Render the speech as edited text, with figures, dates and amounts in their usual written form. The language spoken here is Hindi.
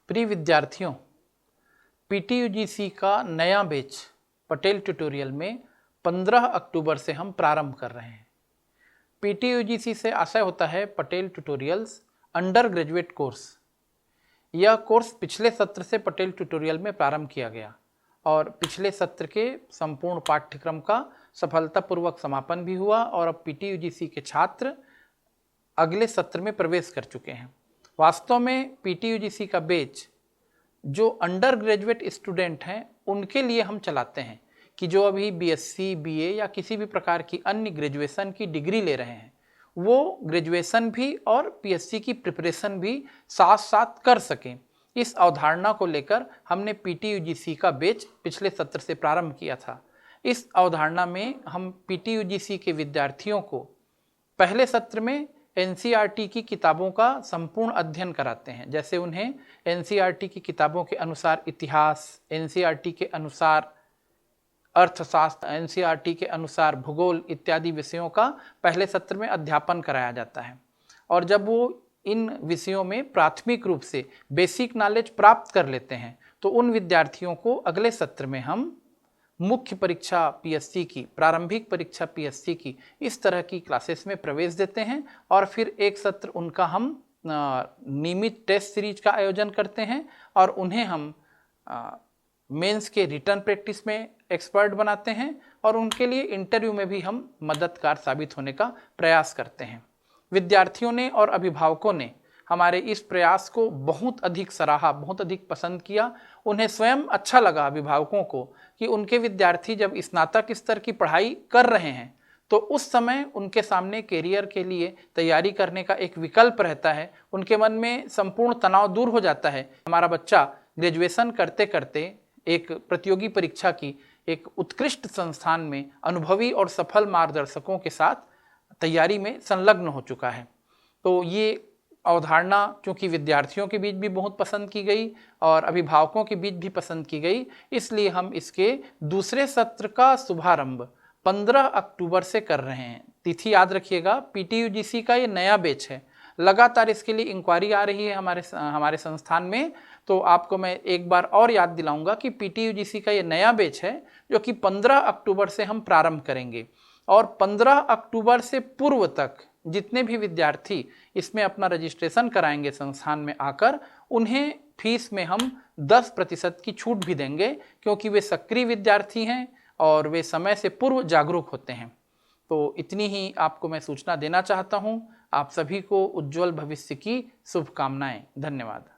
प्रिय विद्यार्थियों, पीटीयूजीसी का नया बैच पटेल ट्यूटोरियल में 15 अक्टूबर से हम प्रारंभ कर रहे हैं। पीटीयूजीसी से आशय होता है Patel tutorials under graduate course. यह कोर्स पिछले सत्र से पटेल ट्यूटोरियल में प्रारंभ किया गया और पिछले सत्र के संपूर्ण पाठ्यक्रम का सफलतापूर्वक समापन भी हुआ और अब पीटीयूजीसी के छात्र अगले सत्र में प्रवेश कर चुके हैं। वास्तव में पीटीयूजीसी का बैच जो अंडर ग्रेजुएट स्टूडेंट हैं उनके लिए हम चलाते हैं कि जो अभी बीएससी, बीए या किसी भी प्रकार की अन्य ग्रेजुएशन की डिग्री ले रहे हैं वो ग्रेजुएशन भी और पीएससी की प्रिपरेशन भी साथ साथ कर सकें। इस अवधारणा को लेकर हमने पीटीयूजीसी का बैच पिछले सत्र से प्रारंभ किया था। इस अवधारणा में हम पीटीयूजीसी के विद्यार्थियों को पहले सत्र में एनसीईआरटी की किताबों का संपूर्ण अध्ययन कराते हैं। जैसे उन्हें एनसीईआरटी की किताबों के अनुसार इतिहास, एनसीईआरटी के अनुसार अर्थशास्त्र, एनसीईआरटी के अनुसार भूगोल इत्यादि विषयों का पहले सत्र में अध्यापन कराया जाता है। और जब वो इन विषयों में प्राथमिक रूप से बेसिक नॉलेज प्राप्त कर लेते हैं तो उन विद्यार्थियों को अगले सत्र में हम मुख्य परीक्षा पीएससी की, प्रारंभिक परीक्षा पीएससी की इस तरह की क्लासेस में प्रवेश देते हैं और फिर एक सत्र उनका हम नियमित टेस्ट सीरीज का आयोजन करते हैं और उन्हें हम मेंस के रिटर्न प्रैक्टिस में एक्सपर्ट बनाते हैं और उनके लिए इंटरव्यू में भी हम मददगार साबित होने का प्रयास करते हैं। विद्यार्थियों ने और अभिभावकों ने हमारे इस प्रयास को बहुत अधिक सराहा, बहुत अधिक पसंद किया। उन्हें स्वयं अच्छा लगा अभिभावकों को कि उनके विद्यार्थी जब स्नातक स्तर की पढ़ाई कर रहे हैं तो उस समय उनके सामने करियर के लिए तैयारी करने का एक विकल्प रहता है। उनके मन में संपूर्ण तनाव दूर हो जाता है। हमारा बच्चा ग्रेजुएशन करते करते एक प्रतियोगी परीक्षा की एक उत्कृष्ट संस्थान में अनुभवी और सफल मार्गदर्शकों के साथ तैयारी में संलग्न हो चुका है। तो ये अवधारणा चूँकि विद्यार्थियों के बीच भी बहुत पसंद की गई और अभिभावकों के बीच भी पसंद की गई, इसलिए हम इसके दूसरे सत्र का शुभारंभ 15 अक्टूबर से कर रहे हैं। तिथि याद रखिएगा, पीटीयूजीसी का ये नया बैच है। लगातार इसके लिए इंक्वायरी आ रही है हमारे संस्थान में। तो आपको मैं एक बार और याद दिलाऊंगा कि पीटीयूजीसी का ये नया बैच है जो कि 15 अक्टूबर से हम प्रारंभ करेंगे और 15 अक्टूबर से पूर्व तक जितने भी विद्यार्थी इसमें अपना रजिस्ट्रेशन कराएंगे संस्थान में आकर, उन्हें फीस में हम 10% की छूट भी देंगे क्योंकि वे सक्रिय विद्यार्थी हैं और वे समय से पूर्व जागरूक होते हैं। तो इतनी ही आपको मैं सूचना देना चाहता हूँ। आप सभी को उज्जवल भविष्य की शुभकामनाएं। धन्यवाद।